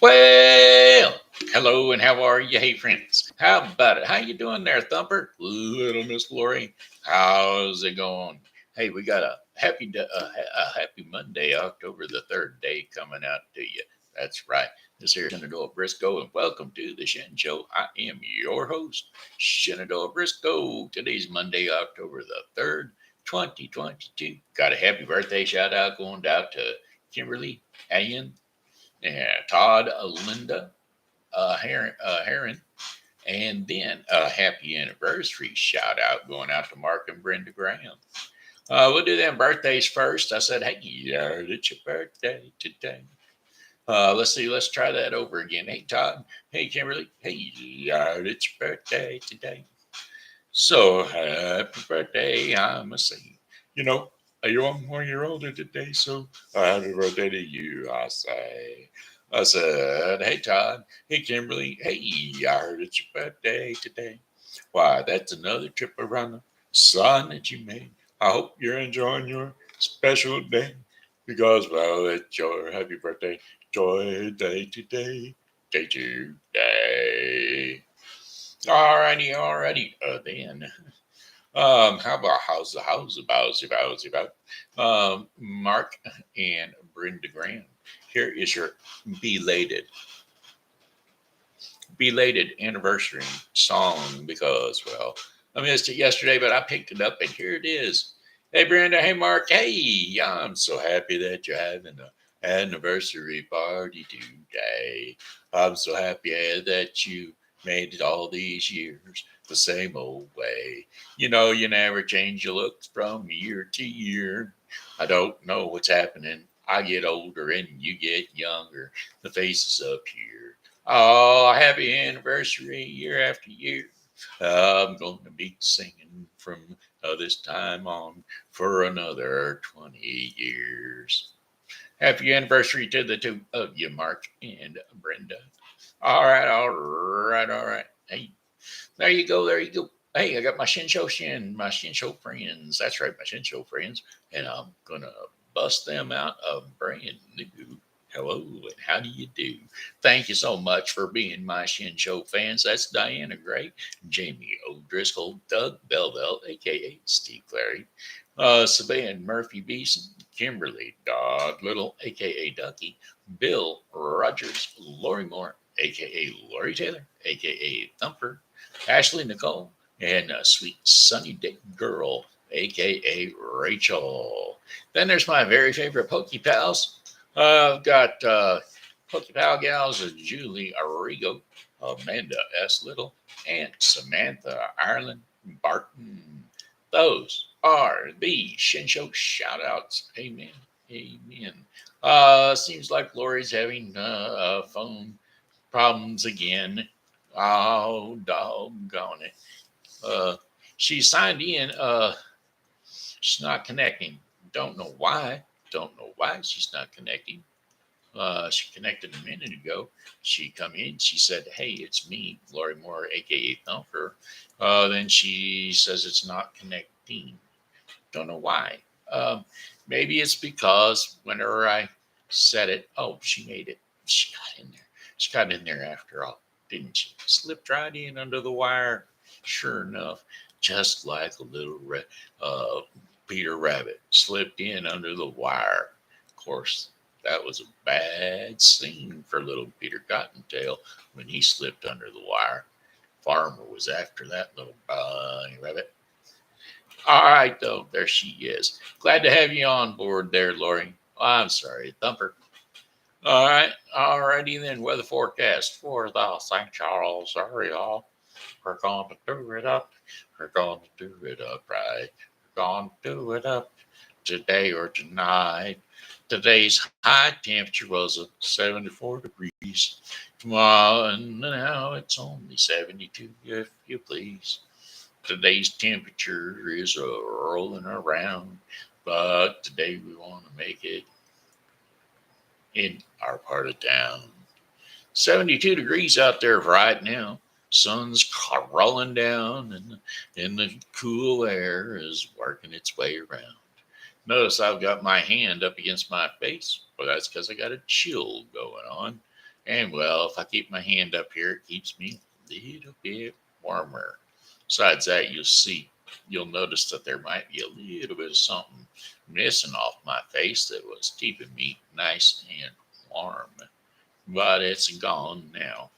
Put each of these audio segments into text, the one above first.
Well, hello and how are you? Hey, friends. How about it? How you doing there, Thumper? Little Miss Lori. How's it going? Hey, we got a happy Monday, October the 3rd day coming out to you. That's right. This here is Shenandoah Briscoe, and welcome to the Shen Show. I am your host, Shenandoah Briscoe. Today's Monday, October the 3rd, 2022. Got a happy birthday shout out going out to Kimberly Ayn, Todd-Linda Herren, and then a happy anniversary shout out going out to Mark and Brenda Graham. We'll do them birthdays first. I said, hey, yeah, it's your birthday today. Let's see, let's try that over again. Hey, Todd. Hey, Kimberly. Hey, yeah, it's your birthday today. So happy birthday, I'm a say. You know, you're 1 year older today, so happy birthday to you, I say. I said, hey, Todd. Hey, Kimberly. Hey, I heard it's your birthday today. Why, that's another trip around the sun that you made. I hope you're enjoying your special day because, well, it's your happy birthday. Joy day today. Day to day. Alrighty. Then. How about how's about Mark and Brenda Graham? Here is your belated belated anniversary song because, well, I missed it yesterday, but I picked it up and here it is. Hey, Brenda. Hey, Mark. Hey, I'm so happy that you're having an anniversary party today. I'm so happy that you made it all these years the same old way. You know, you never change your looks from year to year. I don't know what's happening. I get older and you get younger. The faces up here. Oh, happy anniversary year after year. I'm going to be singing from this time on for another 20 years. Happy anniversary to the two of you, Mark and Brenda. All right. Hey, there you go. Hey, I got my my Shin Show friends. That's right, my Shin Show friends. And I'm going to bust them out a brand new hello and how do you do? Thank you so much for being my Shin Show fans. That's Diana Gray, Jamie O'Driscoll, Doug Belville, a.k.a. Steve Clary, Savann Murphy Beason, Kimberly Dodd Little, a.k.a. Ducky, Bill Rogers, Lori Moore, a.k.a. Lori Taylor, a.k.a. Thumper, Ashley Nichole, and a sweet sunny day girl, aka Rachel. Then there's my very favorite Pokey Pals. I've got Pokey Pal gals Julie Regot, Amanda S. Little, and Samantha Irelan-Barton. Those are the Shin Show shout outs. Amen. Seems like Lori's having phone problems again. Oh, doggone it. Uh, she signed in. She's not connecting. Don't know why. Don't know why she's not connecting. She connected a minute ago. She come in. She said, "Hey, it's me, Lori Moore, aka Thumper." Then she says it's not connecting. Don't know why. Maybe it's because whenever I said it, oh, she made it. She got in there. She got in there after all, didn't she? Slipped right in under the wire. Sure enough, just like a little uh, Peter Rabbit slipped in under the wire. Of course, that was a bad scene for little Peter Cottontail when he slipped under the wire. Farmer was after that little bunny rabbit. All right, though, there she is. Glad to have you on board there, Lori. Oh, I'm sorry, Thumper. All righty then. Weather forecast for the St. Charles area. We're going to do it up. We're going to do it up right. We're going to do it up today or tonight. Today's high temperature was 74 degrees. Tomorrow and now it's only 72, if you please. Today's temperature is rolling around, but today we want to make it in our part of town. 72 degrees out there right now. Sun's rolling down, and the cool air is working its way around. Notice I've got my hand up against my face. Well, that's because I got a chill going on. And well, if I keep my hand up here, it keeps me a little bit warmer. Besides that, you'll notice that there might be a little bit of something missing off my face that was keeping me nice and warm. But it's gone now.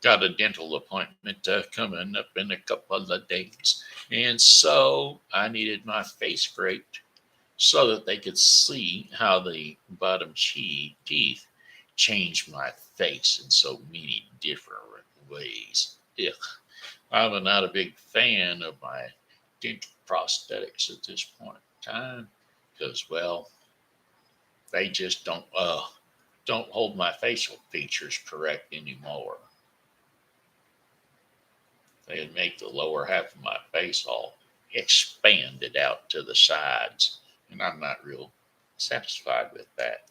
Got a dental appointment coming up in a couple of days. And so I needed my face scraped so that they could see how the bottom teeth change my face in so many different ways. Ugh. I'm not a big fan of my dental prosthetics at this point in time because, well, they just don't hold my facial features correct anymore. They'd make the lower half of my face all expanded out to the sides, and I'm not real satisfied with that.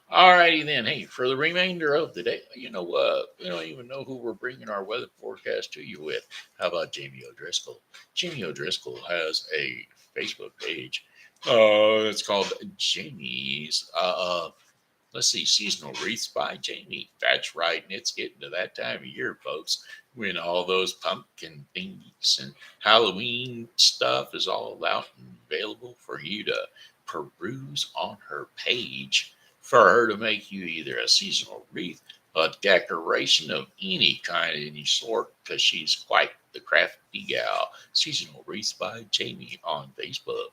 Alrighty then. Hey, for the remainder of the day, you know what? We don't even know who we're bringing our weather forecast to you with. How about Jamie O'Driscoll? Jamie O'Driscoll has a Facebook page. It's called Jamie's. Let's see, seasonal wreaths by Jamie. That's right, and it's getting to that time of year, folks, when all those pumpkin thingies and Halloween stuff is all out and available for you to peruse on her page for her to make you either a seasonal wreath, a decoration of any kind, any sort, because she's quite the crafty gal. Seasonal wreaths by Jamie on Facebook.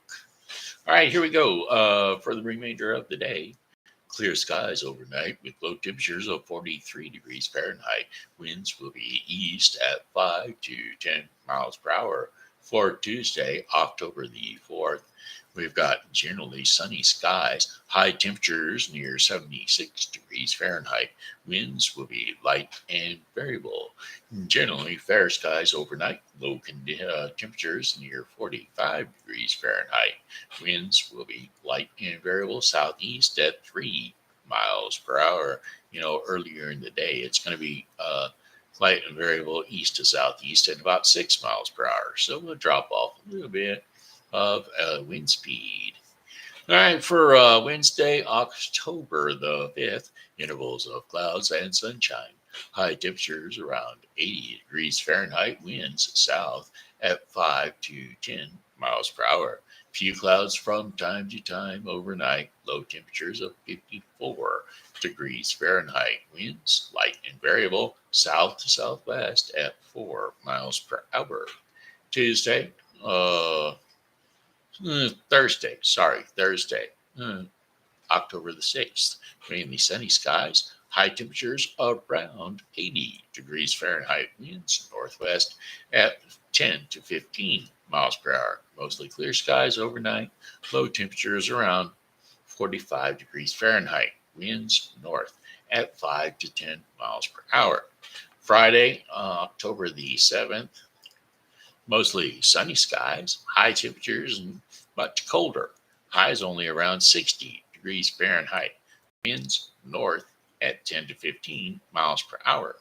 All right, here we go for the remainder of the day. Clear skies overnight with low temperatures of 43 degrees Fahrenheit. Winds will be east at 5 to 10 miles per hour. For Tuesday, October the 4th, we've got generally sunny skies, high temperatures near 76 degrees Fahrenheit. Winds will be light and variable. Generally fair skies overnight, low temperatures near 45 degrees Fahrenheit. Winds will be light and variable southeast at 3 miles per hour. You know, earlier in the day, it's going to be light and variable east to southeast at about 6 miles per hour. So we'll drop off a little bit of wind speed. All right, for Wednesday, October the 5th, intervals of clouds and sunshine. High temperatures around 80 degrees Fahrenheit, winds south at 5 to 10 miles per hour. Few clouds from time to time overnight, low temperatures of 54 degrees Fahrenheit, winds light and variable, south to southwest at 4 miles per hour. Tuesday, Thursday, October the 6th. Mainly sunny skies, high temperatures around 80 degrees Fahrenheit, winds northwest at 10 to 15 miles per hour. Mostly clear skies overnight, low temperatures around 45 degrees Fahrenheit, winds north at 5 to 10 miles per hour. Friday, October the 7th, mostly sunny skies, high temperatures, and much colder. Highs only around 60 degrees Fahrenheit. Winds north at 10 to 15 miles per hour.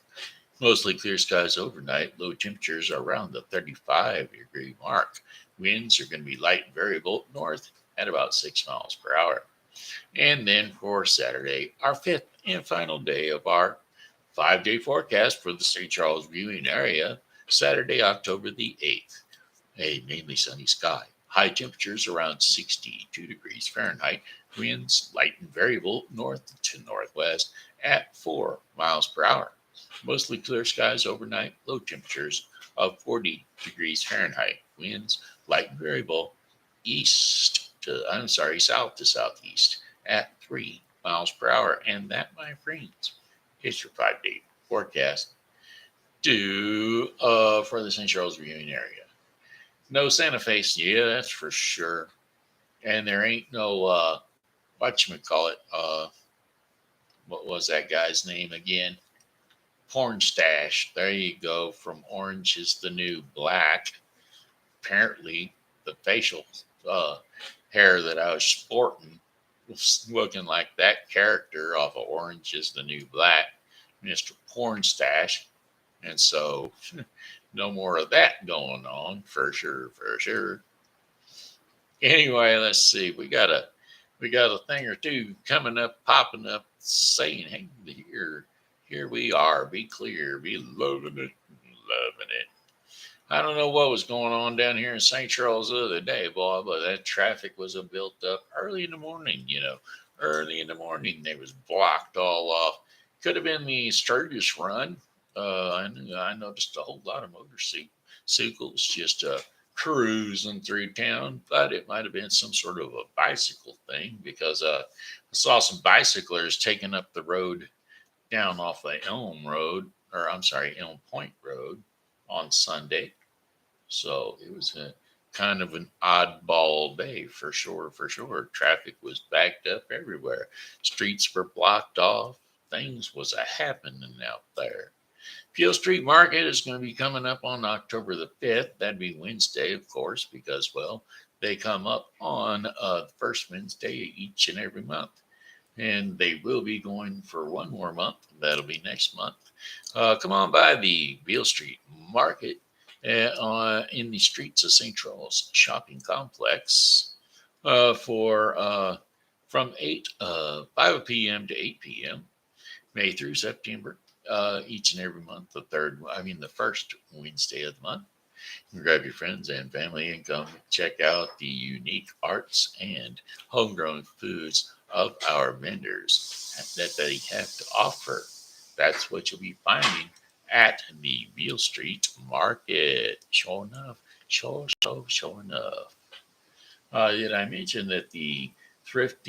Mostly clear skies overnight. Low temperatures are around the 35-degree mark. Winds are going to be light and variable north at about 6 miles per hour. And then for Saturday, our fifth and final day of our 5-day forecast for the St. Charles viewing area, Saturday, October the 8th. A mainly sunny sky. High temperatures around 62 degrees Fahrenheit. Winds light and variable north to northwest at 4 miles per hour. Mostly clear skies overnight. Low temperatures of 40 degrees Fahrenheit. Winds light and variable south to southeast at 3 miles per hour. And that, my friends, is your 5-day forecast for the St. Charles viewing area. No Santa Fe, yeah, that's for sure. And there ain't no whatchamacallit, what was that guy's name again? Porn Stash. There you go. From Orange is the New Black. Apparently, the facial hair that I was sporting was looking like that character off of Orange is the New Black, Mr. Porn Stash. And so, no more of that going on, for sure, for sure. Anyway, let's see. We got a thing or two coming up, popping up, saying, "Hey, here, here we are. Be clear. Be loving it. Loving it. I don't know what was going on down here in St. Charles the other day, boy, but that traffic was built up early in the morning, Early in the morning, they was blocked all off. Could have been the Sturgis run. I noticed a whole lot of motorcycles just cruising through town, but it might have been some sort of a bicycle thing because I saw some bicyclers taking up the road down off the Elm Point Road on Sunday. So it was a kind of an oddball day for sure, for sure. Traffic was backed up everywhere. Streets were blocked off. Things was a happening out there. Peel Street Market is going to be coming up on October the 5th. That'd be Wednesday, of course, because, well, they come up on the first Wednesday each and every month. And they will be going for one more month. That'll be next month. Come on by the Beale Street Market in the streets of St. Charles Shopping Complex for from 5 p.m. to 8 p.m. May through September, each and every month. The first Wednesday of the month. Grab your friends and family and come check out the unique arts and homegrown foods of our vendors that they have to offer. That's what you'll be finding at the Beale Street Market. Sure enough. Sure enough. Did I mention that the thrift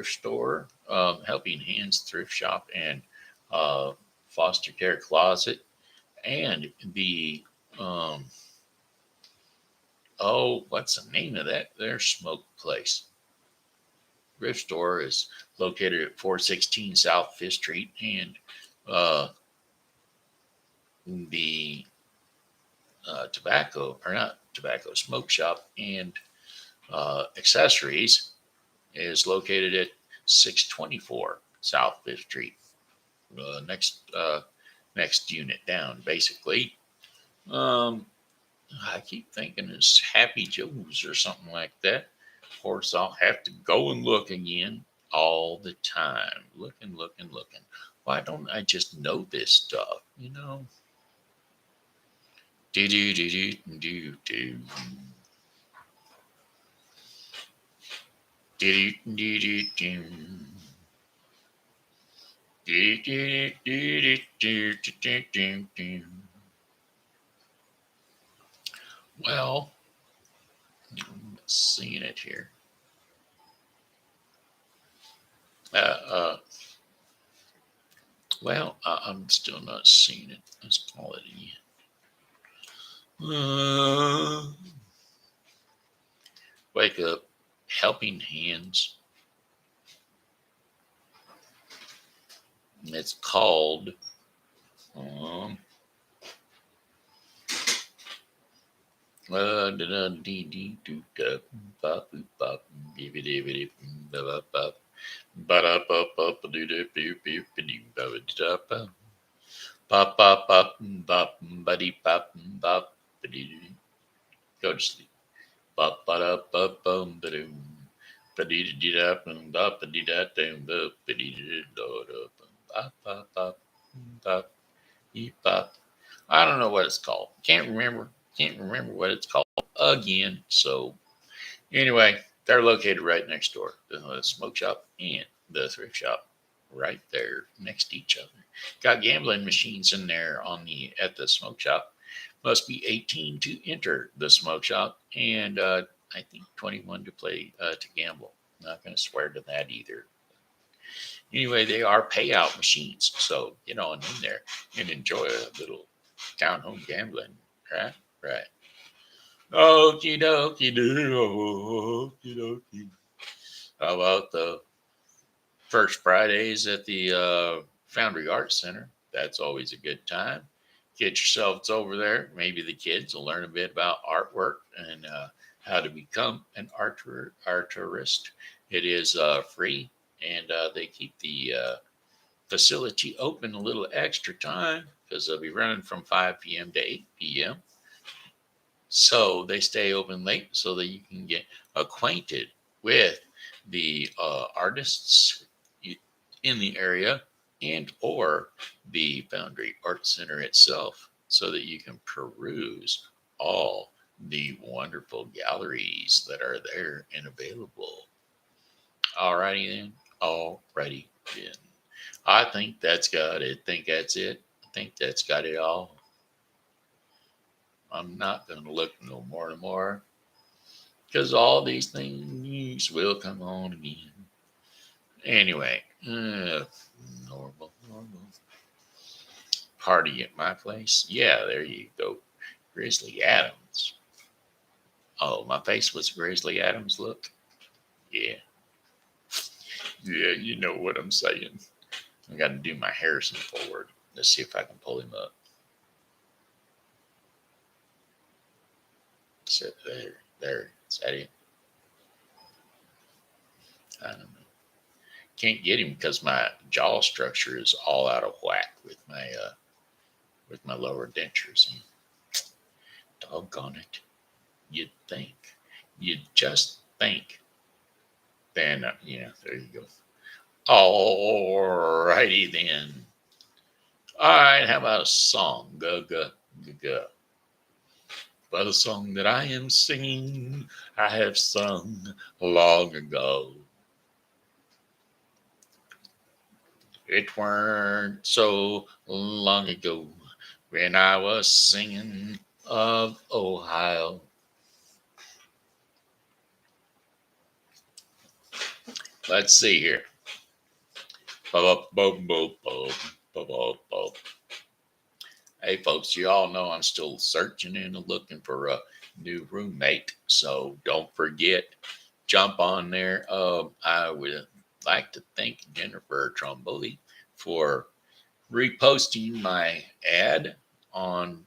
store, Helping Hands Thrift Shop and Foster Care Closet, and the what's the name of that? Their smoke place. Thrift store is located at 416 South 5th Street, and the smoke shop and accessories is located at 624 South 5th Street. Next unit down, basically. I keep thinking it's Happy Joe's or something like that. Of course, I'll have to go and look again all the time. Looking. Why don't I just know this stuff, Do do do do do do. Do do do do. Do do do do do do do. Well, I'm seeing it here. I'm still not seeing it. Let's call it again. Wake up, Helping Hands. It's called Go to sleep. I don't know what it's called. Can't remember what it's called again. So anyway, they're located right next door. The smoke shop and the thrift shop right there next to each other. Got gambling machines in there at the smoke shop. Must be 18 to enter the smoke shop, and I think 21 to play to gamble. Not going to swear to that either. Anyway, they are payout machines, so get on in there and enjoy a little down home gambling. Right. Okie dokie doo. Okie dokie. How about the first Fridays at the Foundry Arts Center? That's always a good time. Get yourselves over there. Maybe the kids will learn a bit about artwork and how to become an artist. It is free, and they keep the facility open a little extra time because they'll be running from 5 p.m. to 8 p.m. So they stay open late so that you can get acquainted with the artists in the area and or the Foundry Art Center itself so that you can peruse all the wonderful galleries that are there and available. Alrighty then. Alrighty then. I think that's got it. Think that's it. I think that's got it all. I'm not going to look no more and more because all these things will come on again. Anyway, normal. Party at my place. Yeah, there you go. Grizzly Adams. Oh, my face was Grizzly Adams look. Yeah. Yeah, you know what I'm saying. I got to do my Harrison forward. Let's see if I can pull him up. So there. Is that it? I don't know. Can't get him because my jaw structure is all out of whack with my lower dentures. And doggone it, you'd think, you'd just think. Then yeah, there you go. Alrighty then. All right, how about a song? Go. But a song that I am singing, I have sung long ago. It weren't so long ago when I was singing of Ohio. Let's see here. Hey, folks, you all know I'm still searching and looking for a new roommate. So don't forget, jump on there. I would like to thank Jennifer Tromboli for reposting my ad on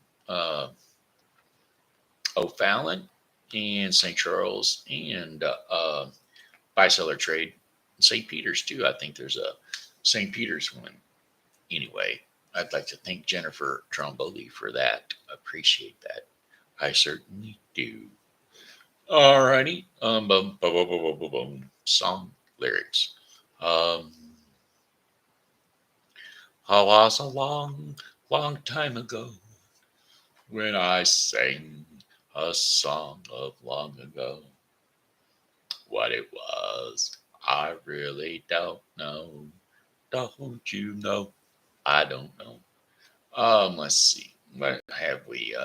O'Fallon and St. Charles and Buy Seller Trade. St. Peter's, too. I think there's a St. Peter's one. Anyway, I'd like to thank Jennifer Tromboli for that. Appreciate that. I certainly do. Alrighty. Song lyrics. I was a long time ago when I sang a song of long ago. What it was, I really don't know. Don't you know? I don't know. Let's see. What have we?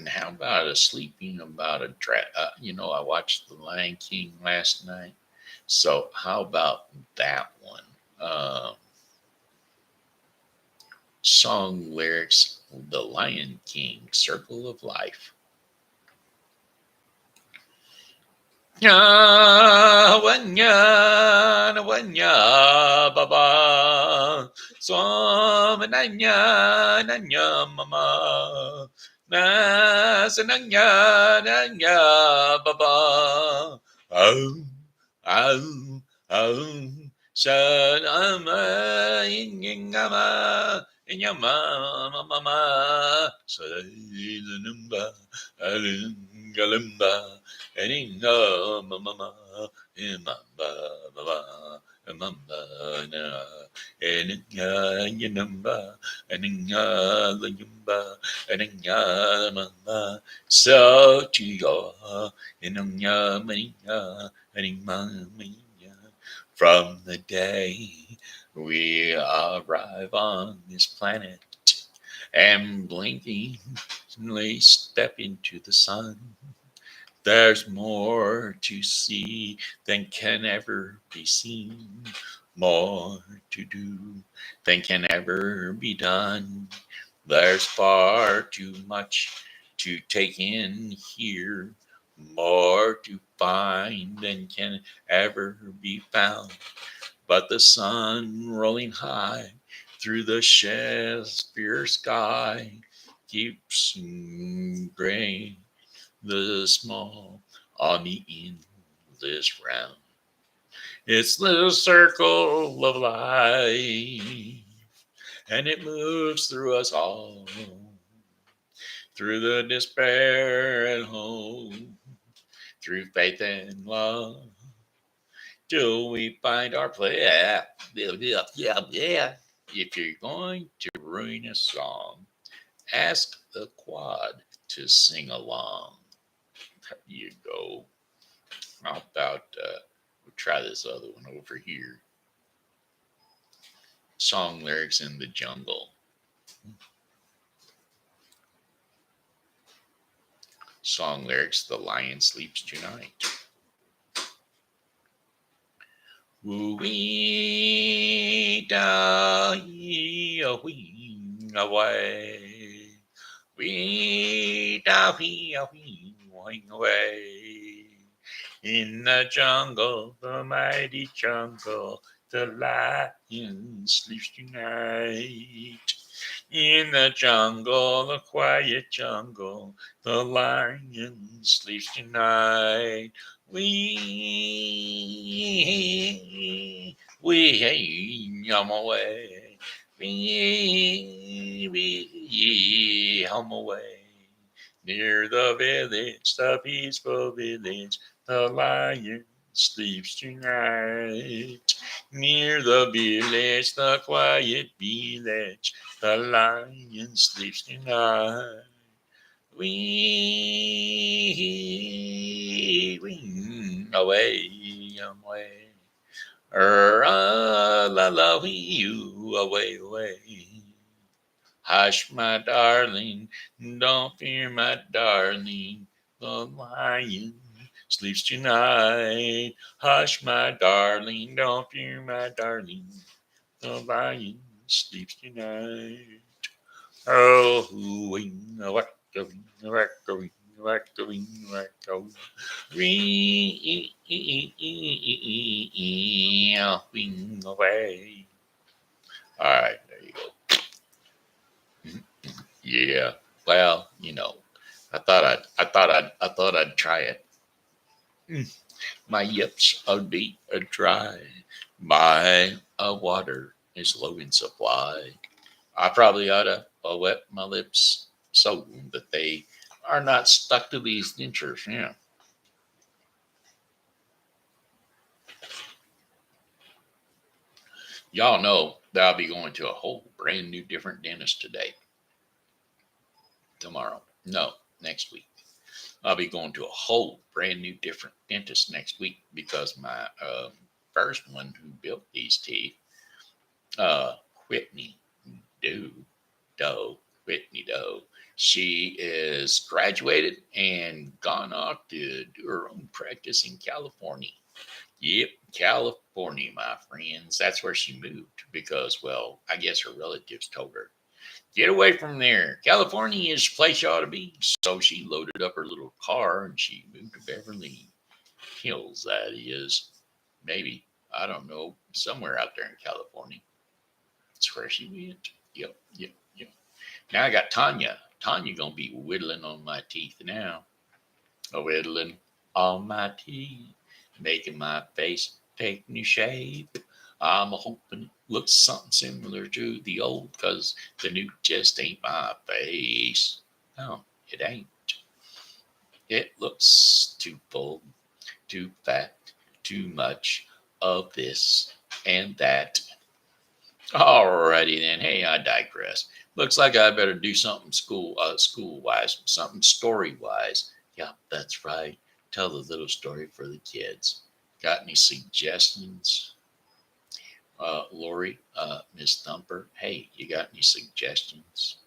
How about a sleeping about a I watched The Lion King last night. So how about that one? Song lyrics: The Lion King, Circle of Life. Wanya, wanya, baba. Nanya, mama. Nanya, baba. Oh. Shanama, inyama, mama. Salinumba, alingalimba. Eninga mama imamba baba imamba na eninga yinamba eninga yimba eninga mama so to yo eninga maninya eninga maninya from the day we arrive on this planet and blinkingly step into the sun. There's more to see than can ever be seen, more to do than can ever be done. There's far too much to take in here, more to find than can ever be found. But the sun rolling high through the Shakespeare sky keeps gray the small on the endless round. It's the circle of life, and it moves through us all, through the despair and hope, through faith and love, till we find our place. Yeah, yeah, yeah, yeah. If you're going to ruin a song, ask the quad to sing along. There you go. How about we'll try this other one over here? Song lyrics in the jungle. Song lyrics, The Lion Sleeps Tonight. Wee da wee away. Wee da wee away. In the jungle, the mighty jungle, the lion sleeps tonight. In the jungle, the quiet jungle, the lion sleeps tonight. I'm away. I'm away. Near the village, the peaceful village, the lion sleeps tonight. Near the village, the quiet village, the lion sleeps tonight. Away, away. La la wee, away, away. Hush, my darling, don't fear, my darling. The lion sleeps tonight. Hush, my darling, don't fear, my darling. The lion sleeps tonight. Oh, wing, wacka-wing, wacka-wing, wacka-wing, wacka-wing. Wing away. All right, there you go. Yeah. Well, I thought I'd try it. My yips are deep and dry. My water is low in supply. I probably ought to wet my lips so that they are not stuck to these dentures. Yeah. Y'all know that I'll be going to a whole brand new different dentist today. Tomorrow. No, next week. I'll be going to a whole brand new different dentist next week because my first one who built these teeth, Whitney Whitney Doe, she is graduated and gone off to do her own practice in California. Yep, California, my friends. That's where she moved because, well, I guess her relatives told her, get away from there. California is the place you ought to be. So she loaded up her little car and she moved to Beverly Hills, that is. Maybe. I don't know. Somewhere out there in California. That's where she went. Yep, yep, yep. Now I got Tanya. Tanya gonna be whittling on my teeth now. Whittling on my teeth, making my face take new shape. I'm hoping it looks something similar to the old, cause the new just ain't my face. No, it ain't. It looks too full, too fat, too much of this and that. Alrighty then. Hey, I digress. Looks like I better do something school wise, something story wise. Yep, that's right. Tell the little story for the kids. Got any suggestions? Lori, Miss Thumper, hey, you got any suggestions?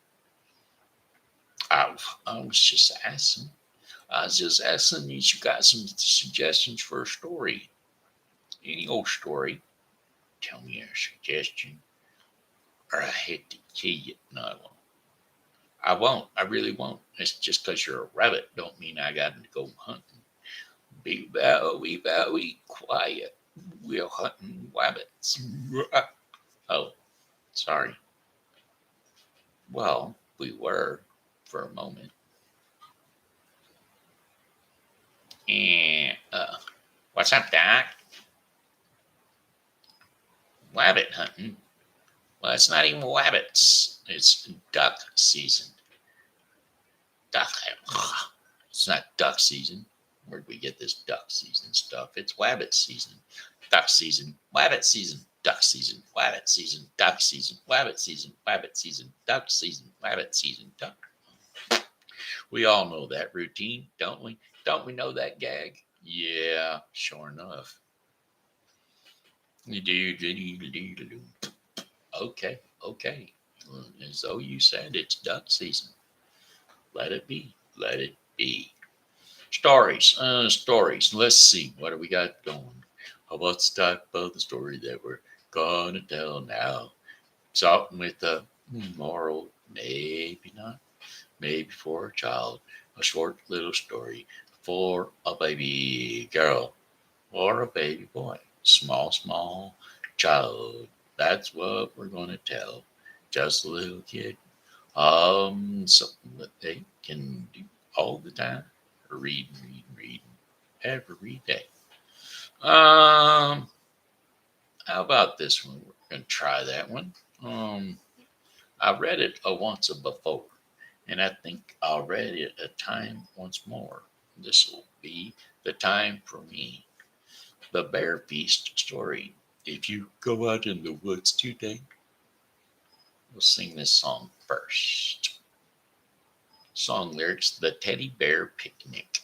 I was just asking. I was just asking if you got some suggestions for a story. Any old story. Tell me a suggestion. Or I hate to kill you. No, I won't. I won't. I really won't. It's just because you're a rabbit don't mean I got to go hunting. Be very quiet. We're hunting rabbits. Oh, sorry. Well, we were for a moment. And what's up, Doc? Rabbit hunting? Well, it's not even rabbits. It's duck season. Duck. It's not duck season. Where'd we get this duck season stuff? It's rabbit season. duck season, wabbit season, duck season, wabbit season, duck season, wabbit season, wabbit season, duck season, wabbit season, duck. We all know that routine, don't we? Don't we know that gag? Yeah, sure enough. Okay, okay. As though you said, it's duck season. Let it be. Let it be. Stories. Let's see. What do we got going? What's the type of the story that we're gonna tell now? Something with a moral, maybe not. Maybe for a child. A short little story for a baby girl or a baby boy. Small child. That's what we're gonna tell. Just a little kid. Something that they can do all the time. Read every day. How about this one? We're gonna try that one. I read it once before, and I think I'll read it a time once more. This will be the time for me. The Bear Feast story. If you go out in the woods today, we'll sing this song first. Song lyrics: The Teddy Bear Picnic.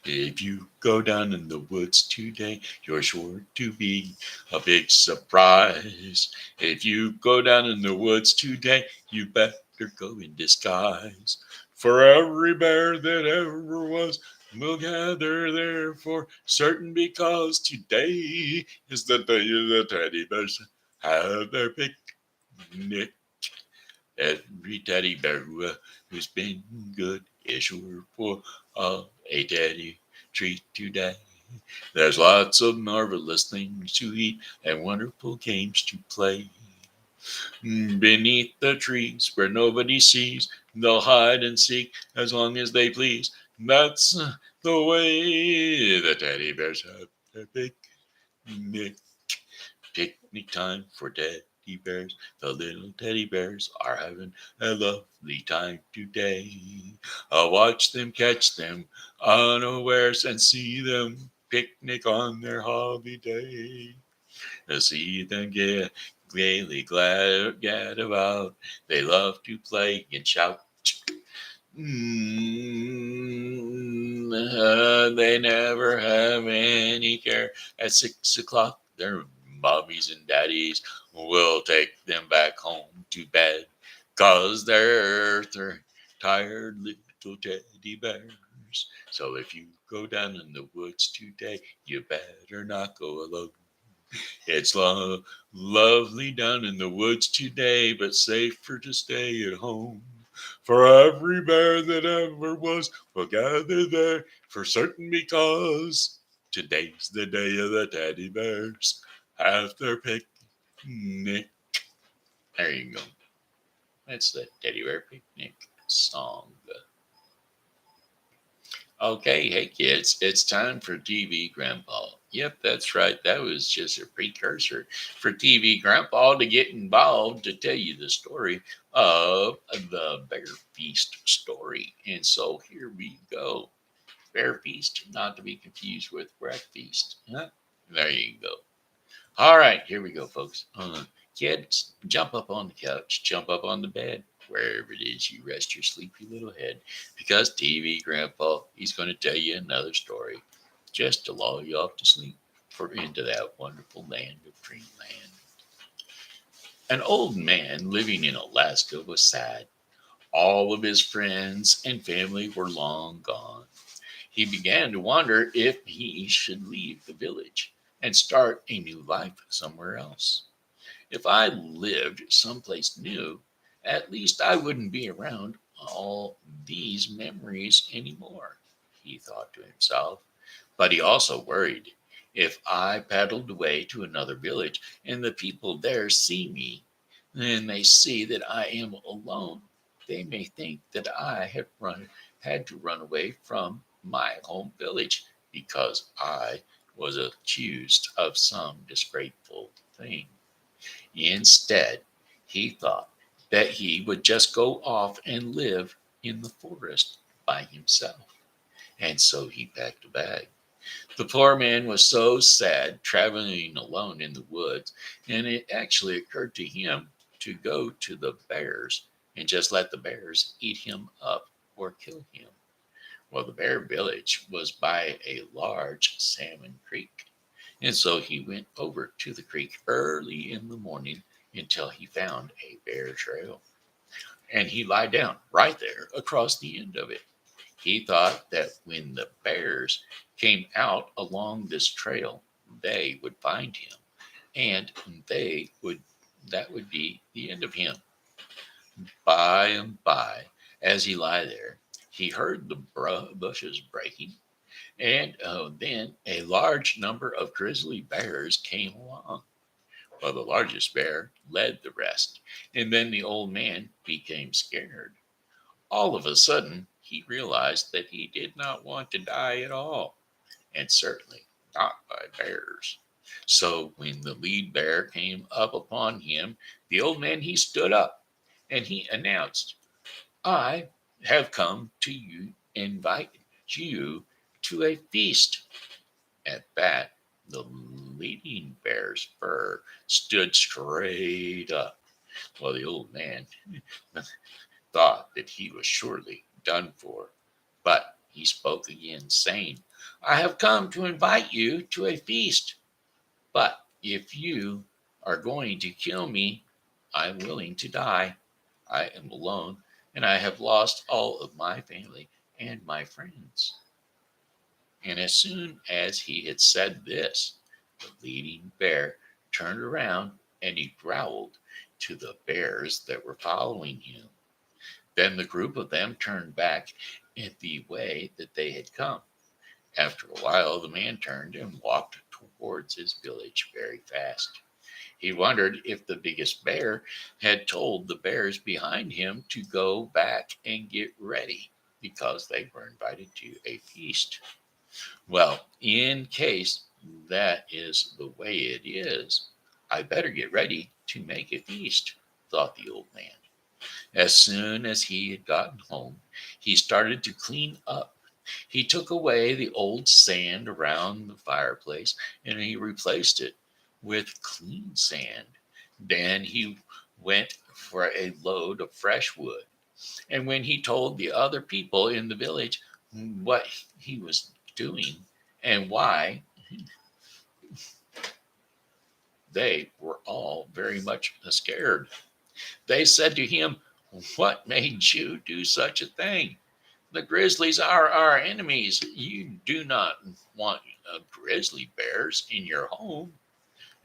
If you go down in the woods today, you're sure to be a big surprise. If you go down in the woods today, you better go in disguise. For every bear that ever was will gather there for certain, because today is the day the teddy bears have their picnic. Every teddy bear who's been good is sure for a teddy treat today. There's lots of marvelous things to eat and wonderful games to play. Beneath the trees where nobody sees, they'll hide and seek as long as they please. That's the way the teddy bears have their picnic. Picnic time for teddy bears. The little teddy bears are having a lovely time today. I'll watch them, catch them unawares, and see them picnic on their holiday. To see them get gaily glad about. They love to play and shout. They never have any care. At 6 o'clock, their mommies and daddies will take them back home to bed, 'cause they're tired little teddy bears. So if you go down in the woods today, you better not go alone. It's lovely down in the woods today, but safer to stay at home. For every bear that ever was will gather there for certain, because today's the day of the teddy bears have their picnic. There you go. That's the teddy bear picnic song. Okay, hey kids, it's time for TV Grandpa. Yep, that's right. That was just a precursor for TV Grandpa to get involved to tell you the story of the Bear Feast story. And so here we go. Bear Feast, not to be confused with breakfast. Huh? There you go. All right, here we go, folks. Kids, jump up on the couch, jump up on the bed, wherever it is you rest your sleepy little head, because TV Grandpa, he's going to tell you another story just to lull you off to sleep for into that wonderful land of dreamland. An old man living in Alaska was sad. All of his friends and family were long gone. He began to wonder if he should leave the village and start a new life somewhere else. If I lived someplace new, at least I wouldn't be around all these memories anymore, he thought to himself. But he also worried. If I paddled away to another village and the people there see me, and they see that I am alone, they may think that I had to run away from my home village because I was accused of some disgraceful thing. Instead, he thought that he would just go off and live in the forest by himself. And so he packed a bag The poor man was so sad traveling alone in the woods, and it actually occurred to him to go to the bears and just let the bears eat him up or kill him. Well, the bear village was by a large salmon creek, and so he went over to the creek early in the morning until he found a bear trail. And he lied down right there across the end of it. He thought that when the bears came out along this trail, they would find him, and they would that would be the end of him. By and by, as he lay there, he heard the bushes breaking, and then a large number of grizzly bears came along. Well, the largest bear led the rest, and then the old man became scared. All of a sudden, he realized that he did not want to die at all, and certainly not by bears. So when the lead bear came up upon him, the old man he stood up and he announced, "I have come to you invite you to a feast." At that, the leading bear's fur stood straight up. Well, the old man thought that he was surely done for, but he spoke again, saying, "I have come to invite you to a feast, but if you are going to kill me, I am willing to die. I am alone, and I have lost all of my family and my friends." And as soon as he had said this, the leading bear turned around and he growled to the bears that were following him. Then the group of them turned back in the way that they had come. After a while, the man turned and walked towards his village very fast. He wondered if the biggest bear had told the bears behind him to go back and get ready because they were invited to a feast. Well, in case that is the way it is, I better get ready to make a feast, thought the old man. As soon as he had gotten home, he started to clean up. He took away the old sand around the fireplace and he replaced it with clean sand. Then he went for a load of fresh wood. And when he told the other people in the village what he was doing and why, they were all very much scared. They said to him, "What made you do such a thing? The grizzlies are our enemies. You do not want grizzly bears in your home."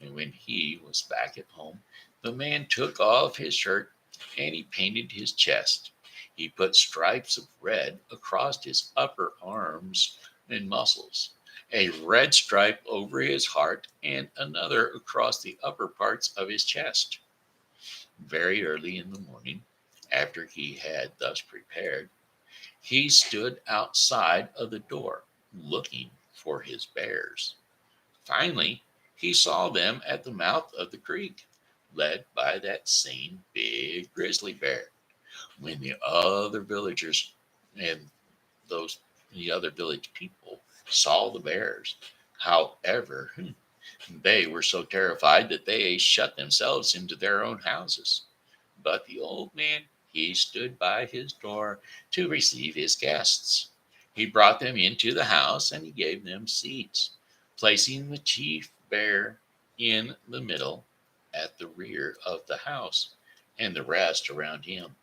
And when he was back at home, the man took off his shirt and he painted his chest. He put stripes of red across his upper arms and muscles, a red stripe over his heart, and another across the upper parts of his chest. Very early in the morning, after he had thus prepared, he stood outside of the door looking for his bears. Finally, he saw them at the mouth of the creek, led by that same big grizzly bear. When the other villagers and those the other village people saw the bears, however, they were so terrified that they shut themselves into their own houses. But the old man, he stood by his door to receive his guests. He brought them into the house and he gave them seats, placing the chief bear in the middle at the rear of the house and the rest around him.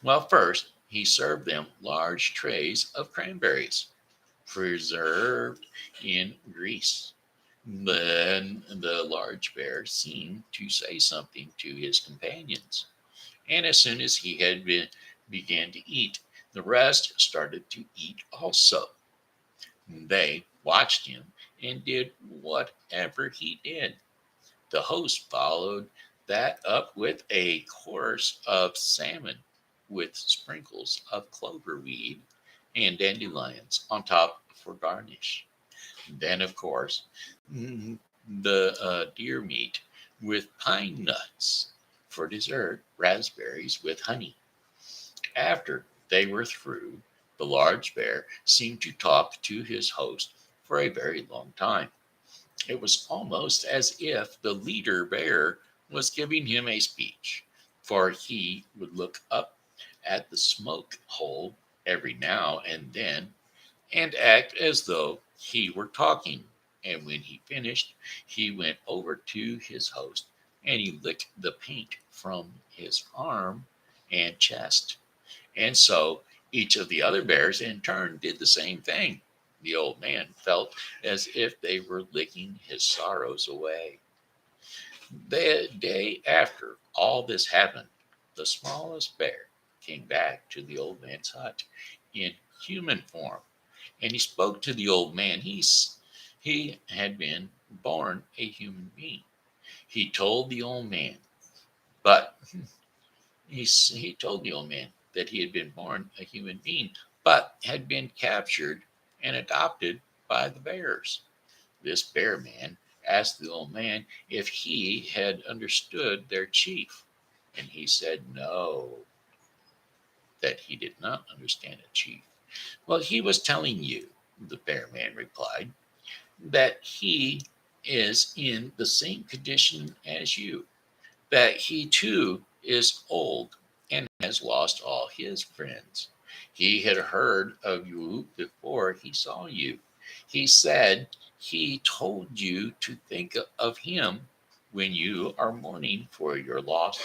Well, first, he served them large trays of cranberries, preserved in grease. Then the large bear seemed to say something to his companions, and as soon as he had began to eat, the rest started to eat also. They watched him and did whatever he did. The host followed that up with a course of salmon with sprinkles of clover weed and dandelions on top for garnish. Then, of course, the deer meat with pine nuts. For dessert, raspberries with honey. After they were through, The large bear seemed to talk to his host for a very long time. It was almost as if the leader bear was giving him a speech, for he would look up at the smoke hole every now and then and act as though he were talking. And when he finished, he went over to his host and he licked the paint from his arm and chest. And so each of the other bears in turn did the same thing. The old man felt as if they were licking his sorrows away. The day after all this happened, the smallest bear came back to the old man's hut in human form, and he spoke to the old man. He had been born a human being. He told the old man, but he told the old man that he had been born a human being, but had been captured and adopted by the bears. This bear man asked the old man if he had understood their chief, and he said no, that he did not understand a chief. Well, he was telling you, the bear man replied, that he is in the same condition as you, that he too is old and has lost all his friends. He had heard of you before he saw you. He said he told you to think of him when you are mourning for your lost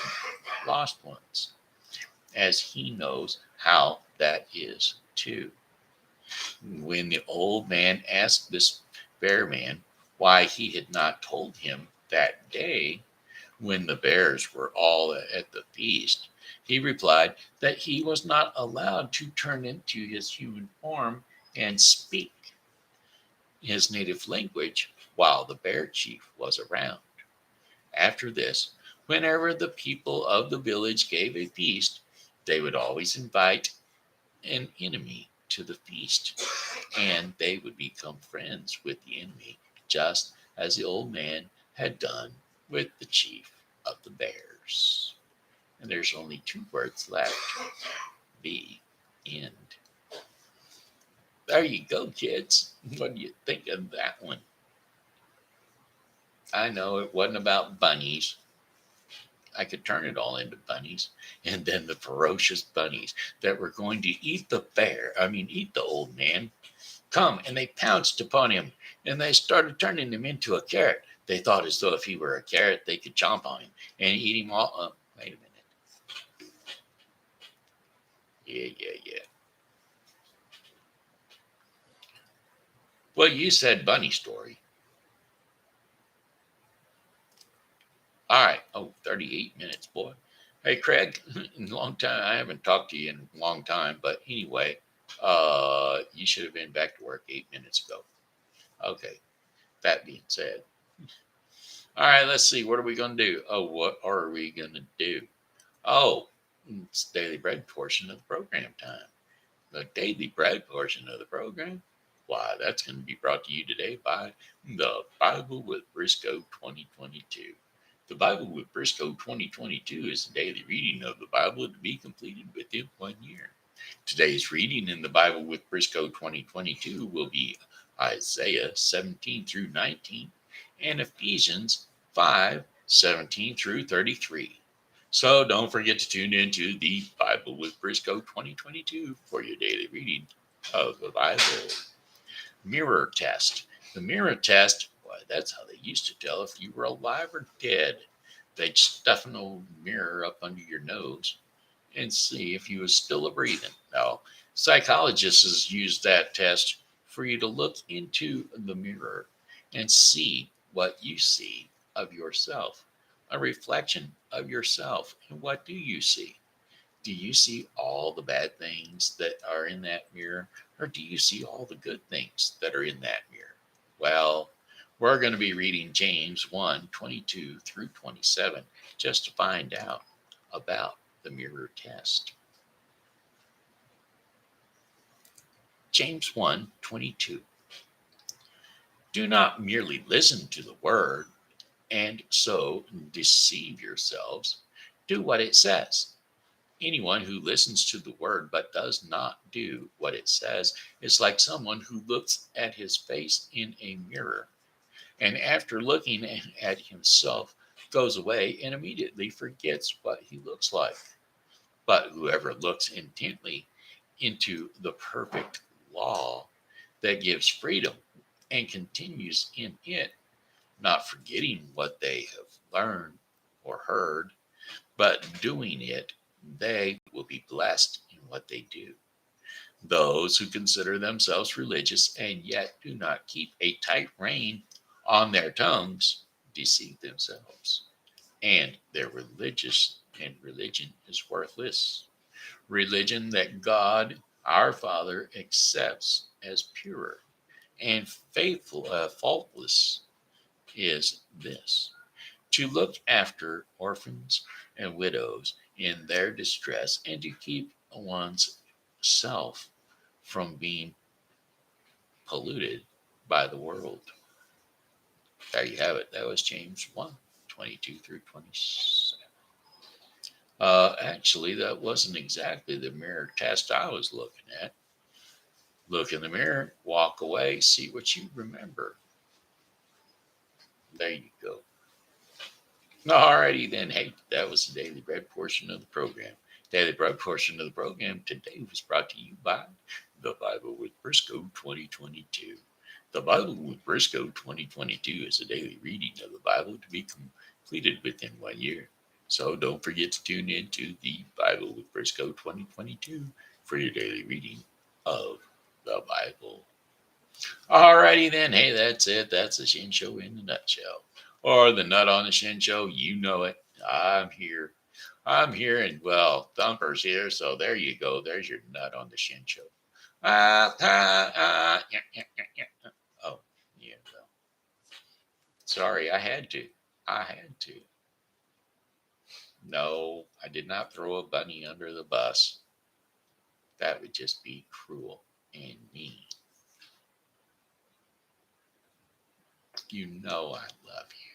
ones, as he knows how that is too. When the old man asked this bear man why he had not told him that day, when the bears were all at the feast, he replied that he was not allowed to turn into his human form and speak his native language while the bear chief was around. After this, whenever the people of the village gave a feast, they would always invite an enemy to the feast, and they would become friends with the enemy, just as the old man had done with the chief of the bears. And there's only two words left. The end. There you go, kids. What do you think of that one? I know it wasn't about bunnies. I could turn it all into bunnies. And then the ferocious bunnies that were going to eat eat the old man, come, and they pounced upon him, and they started turning him into a carrot. They thought as though if he were a carrot, they could chomp on him and eat him all up. Wait a minute. Yeah. Well, you said bunny story. All right. Oh, 38 minutes, boy. Hey, Craig, in a long time. I haven't talked to you in a long time, but anyway, you should have been back to work 8 minutes ago. Okay. That being said, all right, let's see. What are we going to do? Oh, what are we going to do? Oh, it's daily bread portion of the program time. The daily bread portion of the program. Why, that's going to be brought to you today by the Bible with Briscoe 2022. The Bible with Briscoe 2022 is the daily reading of the Bible to be completed within 1 year. Today's reading in the Bible with Briscoe 2022 will be Isaiah 17 through 19 and Ephesians 5:17 through 33. So don't forget to tune into the Bible with Briscoe 2022 for your daily reading of the Bible. Mirror test. The mirror test, why, that's how they used to tell if you were alive or dead. They'd stuff an old mirror up under your nose and see if you was still a breathing. Now, psychologists use that test for you to look into the mirror and see what you see of yourself, a reflection of yourself. And what do you see? Do you see all the bad things that are in that mirror, or do you see all the good things that are in that mirror? Well, we're going to be reading James 1:22 through 27 just to find out about the mirror test. James 1:22. Do not merely listen to the word and so deceive yourselves. Do what it says. Anyone who listens to the word but does not do what it says is like someone who looks at his face in a mirror and after looking at himself goes away and immediately forgets what he looks like. But whoever looks intently into the perfect law that gives freedom and continues in it, not forgetting what they have learned or heard, but doing it, they will be blessed in what they do. Those who consider themselves religious and yet do not keep a tight rein on their tongues deceive themselves, and their religion is worthless. Religion that God, our Father, accepts as pure and faultless is this: to look after orphans and widows in their distress and to keep one's self from being polluted by the world. There you have it. That was James 1:22 through 27. Actually, that wasn't exactly the mirror test I was looking at. Look in the mirror, walk away, see what you remember. There you go. Alrighty then. Hey, that was the Daily Bread portion of the program. Daily Bread portion of the program today was brought to you by The Bible with Briscoe 2022. The Bible with Briscoe 2022 is a daily reading of the Bible to be completed within 1 year. So don't forget to tune in to The Bible with Briscoe 2022 for your daily reading of the Bible. Alrighty then. Hey, that's it. That's the Shen Show in a nutshell. Or the Nut on the Shen Show. You know it. I'm here. I'm here, and well, Thumper's here. So there you go. There's your Nut on the Shen Show. Yeah. Oh, yeah. Well, sorry, I had to. I had to. No, I did not throw a bunny under the bus. That would just be cruel and mean. You know I love you.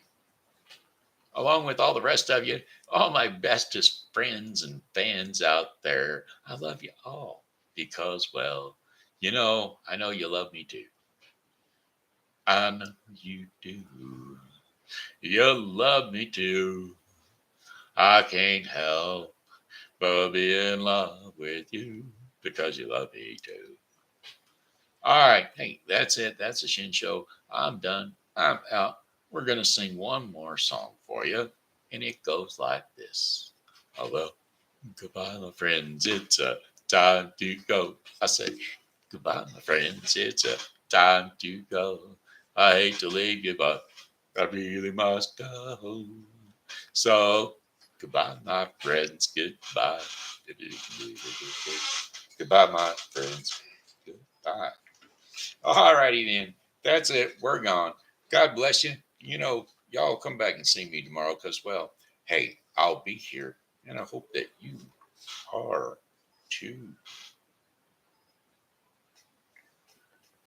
Along with all the rest of you, all my bestest friends and fans out there, I love you all because, well, I know you love me too. I know you do. You love me too. I can't help but be in love with you because you love me too. All right. Hey, that's it. That's the Shin Show. I'm done. I'm out. We're going to sing one more song for you. And it goes like this. Oh, well, goodbye, my friends. It's time to go. I say, goodbye, my friends. It's time to go. I hate to leave you, but I really must go. So, goodbye, my friends. Goodbye. Goodbye, my friends. Goodbye. All righty then. That's it. We're gone. God bless you. Y'all come back and see me tomorrow because, well, hey, I'll be here. And I hope that you are too.